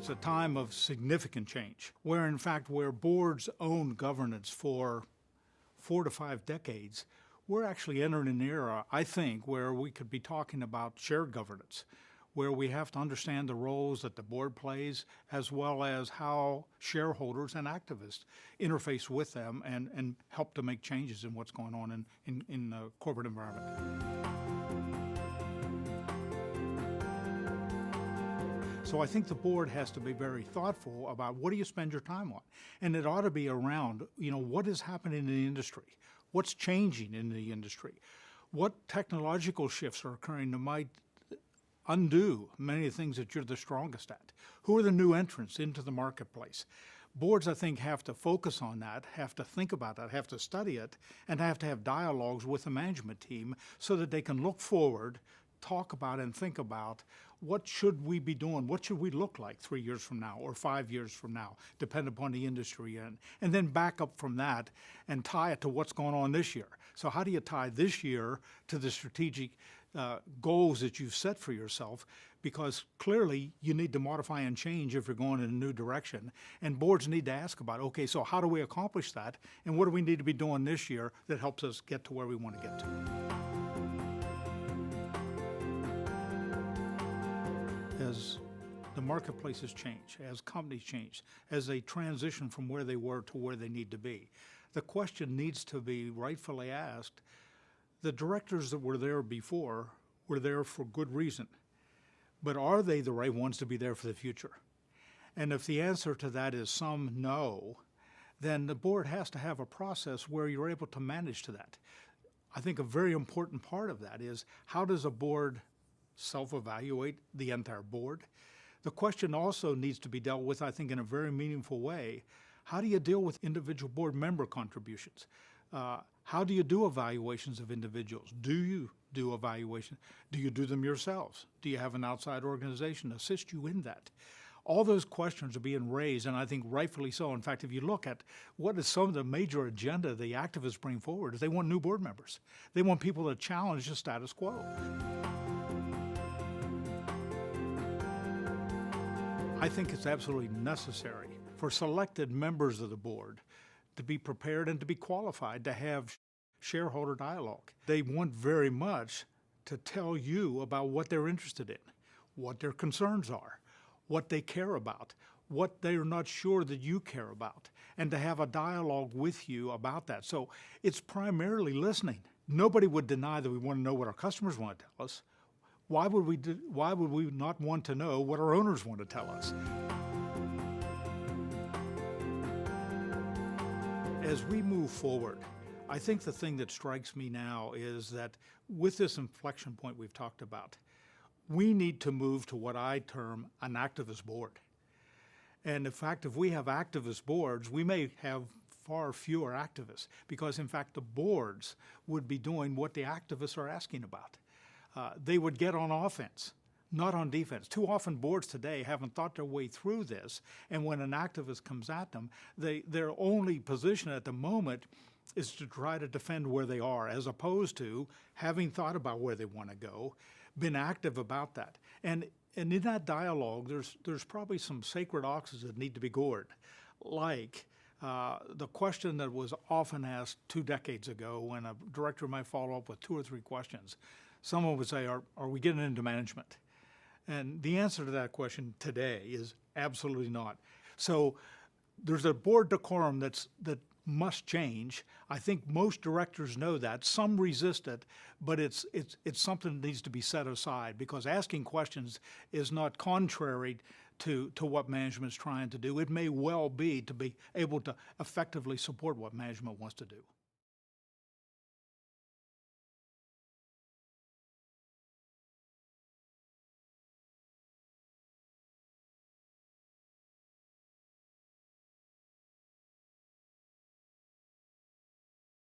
it's a time of significant change, where in fact, where boards own governance for 4 to 5 decades, we're actually entering an era, I think, where we could be talking about shared governance, where we have to understand the roles that the board plays, as well as how shareholders and activists interface with them and help to make changes in what's going on in the corporate environment. So I think the board has to be very thoughtful about what do you spend your time on? And it ought to be around, what is happening in the industry? What's changing in the industry? What technological shifts are occurring that might undo many of the things that you're the strongest at? Who are the new entrants into the marketplace? Boards, I think, have to focus on that, have to think about that, have to study it, and have to have dialogues with the management team so that they can look forward, talk about and think about what should we be doing, what should we look like 3 years from now or 5 years from now, depending upon the industry, and then back up from that and tie it to what's going on this year. So how do you tie this year to the strategic goals that you've set for yourself? Because clearly you need to modify and change if you're going in a new direction. And boards need to ask about, okay, so how do we accomplish that? And what do we need to be doing this year that helps us get to where we want to get to? As the marketplaces change, as companies change, as they transition from where they were to where they need to be, the question needs to be rightfully asked, the directors that were there before were there for good reason, but are they the right ones to be there for the future? And if the answer to that is some no, then the board has to have a process where you're able to manage to that. I think a very important part of that is, how does a board self-evaluate the entire board? The question also needs to be dealt with, I think, in a very meaningful way. How do you deal with individual board member contributions? How do you do evaluations of individuals? Do you do evaluations? Do you do them yourselves? Do you have an outside organization assist you in that? All those questions are being raised, and I think rightfully so. In fact, if you look at what is some of the major agenda the activists bring forward, is they want new board members. They want people to challenge the status quo. I think it's absolutely necessary for selected members of the board to be prepared and to be qualified to have shareholder dialogue. They want very much to tell you about what they're interested in, what their concerns are, what they care about, what they're not sure that you care about, and to have a dialogue with you about that. So it's primarily listening. Nobody would deny that we want to know what our customers want to tell us. Why would we not want to know what our owners want to tell us? As we move forward, I think the thing that strikes me now is that with this inflection point we've talked about, we need to move to what I term an activist board. And in fact, if we have activist boards, we may have far fewer activists, because in fact the boards would be doing what the activists are asking about. They would get on offense, not on defense. Too often boards today haven't thought their way through this, and when an activist comes at them, their only position at the moment is to try to defend where they are, as opposed to having thought about where they want to go, been active about that. And in that dialogue, there's probably some sacred oxes that need to be gored, like the question that was often asked 2 decades ago when a director might follow up with 2 or 3 questions. Someone would say, are we getting into management? And the answer to that question today is absolutely not. So there's a board decorum that must change. I think most directors know that. Some resist it, but it's something that needs to be set aside, because asking questions is not contrary to what management's trying to do. It may well be to be able to effectively support what management wants to do.